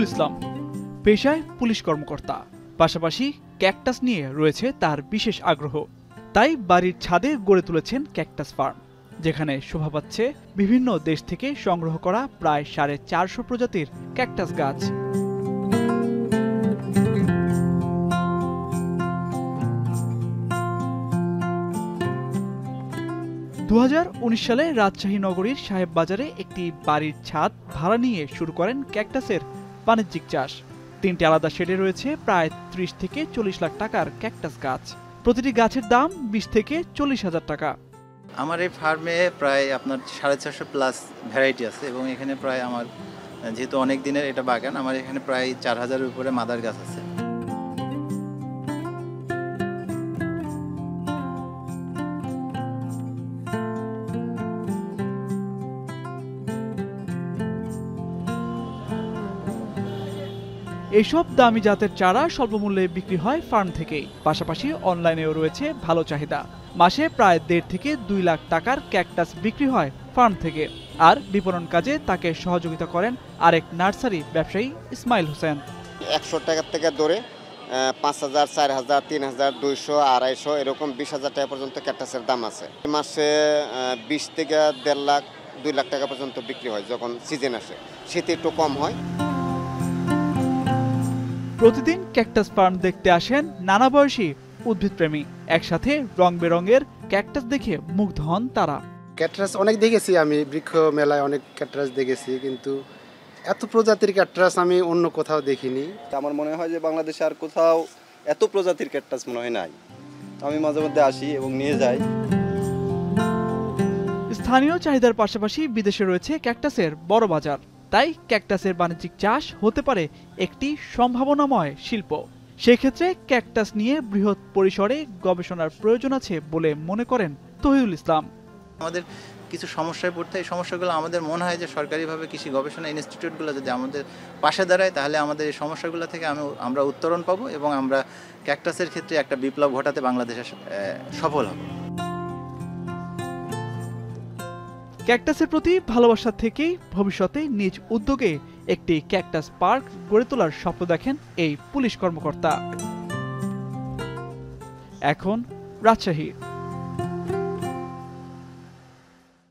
ইসলাম পেশায় পুলিশ কর্মকর্তা, পাশাপাশি ক্যাকটাস নিয়ে রয়েছে তার বিশেশ আগ্রহ। তাই বাড়ির ছাদে গড়ে তুলেছেন ক্যাকটাস ফার্ম, যেখানে শোভা পাচ্ছে বিভিন্ন দেশ থেকে সংগ্রহ করা প্রায় 450 প্রজাতির ক্যাকটাস গাছ। দু সালে রাজশাহী নগরীর সাহেব বাজারে একটি বাড়ির ছাদ ভাড়া নিয়ে শুরু করেন ক্যাকটাসের বাণিজ্যিক চাষ। 3টি আলাদা শেডে রয়েছে প্রায় 30 থেকে 40 লাখ টাকার ক্যাকটাস গাছ। প্রতিটি গাছের দাম 20 থেকে 40 হাজার টাকা। আমার এই ফার্মে প্রায় আপনার 450 প্লাস ভ্যারাইটি আছে এবং এখানে প্রায় আমার যেহেতু অনেক দিনের এটা বাগান, আমার এখানে প্রায় 4000-এর উপরে মাদার গাছ আছে। এসব দামি জাতের চারা স্বল্পমূল্যে বিক্রি হয় ফার্ম থেকেই, পাশাপাশি অনলাইনেও রয়েছে ভালো চাহিদা। মাসে প্রায় 1.5 থেকে 2 লাখ টাকার ক্যাকটাস বিক্রি হয় ফার্ম থেকে। আর বিপণন কাজে তাকে সহযোগিতা করেন আরেক নার্সারি ব্যবসায়ী ইসমাইল হোসেন। 100 টাকা থেকে ধরে 5000, 4000, 3000, 200, 250 এরকম 20,000 টাকা পর্যন্ত ক্যাকটাসের দাম আছে। মাসে 20 থেকে 1.5 লাখ, 2 লাখ টাকা পর্যন্ত বিক্রি হয় যখন সিজন আসে। শীতে একটু কম হয়। প্রতিদিন ক্যাকটাস ফার্ম দেখতে আসেন নানা বয়সী উদ্ভিদপ্রেমী। একসাথে রং বেরঙের ক্যাকটাস দেখে মুগ্ধ হন তারা। ক্যাকটাস অনেক দেখেছি আমি, বৃক্ষ মেলায় অনেক ক্যাকটাস দেখেছি, কিন্তু এত প্রজাতির ক্যাকটাস আমি অন্য কোথাও দেখিনি। আমার মনে হয় যে বাংলাদেশে আর কোথাও এত প্রজাতির ক্যাকটাস মনে হয় নাই। আমি মাঝে মধ্যে আসি এবং নিয়ে যাই। স্থানীয় চাহিদার পাশাপাশি বিদেশে রয়েছে ক্যাকটাসের বড় বাজার। তাই ক্যাকটাসের বাণিজ্যিক চাষ হতে পারে একটি সম্ভাবনাময় শিল্প। সেক্ষেত্রে ক্যাকটাস নিয়ে বৃহৎ পরিসরে গবেষণার প্রয়োজন আছে বলে মনে করেন তহিদুল ইসলাম। আমাদের কিছু সমস্যায় পড়তে, এই সমস্যাগুলো আমাদের মনে হয় যে সরকারিভাবে কৃষি গবেষণা ইনস্টিটিউটগুলো যদি আমাদের পাশে দাঁড়ায়, তাহলে আমাদের এই সমস্যাগুলো থেকে আমরা উত্তরণ পাবো এবং আমরা ক্যাকটাসের ক্ষেত্রে একটা বিপ্লব ঘটাতে বাংলাদেশে সফল হব। ক্যাকটাসের প্রতি ভালোবাসা থেকেই ভবিষ্যতে নিজ উদ্যোগে একটি ক্যাকটাস পার্ক গড়ে তোলার স্বপ্ন দেখেন এই পুলিশ কর্মকর্তা। এখন রাজশাহী।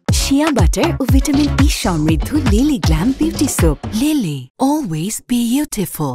শিয়া বাটার ও ভিটামিন ই সমৃদ্ধ lily glam beauty soap. Lily, always beautiful.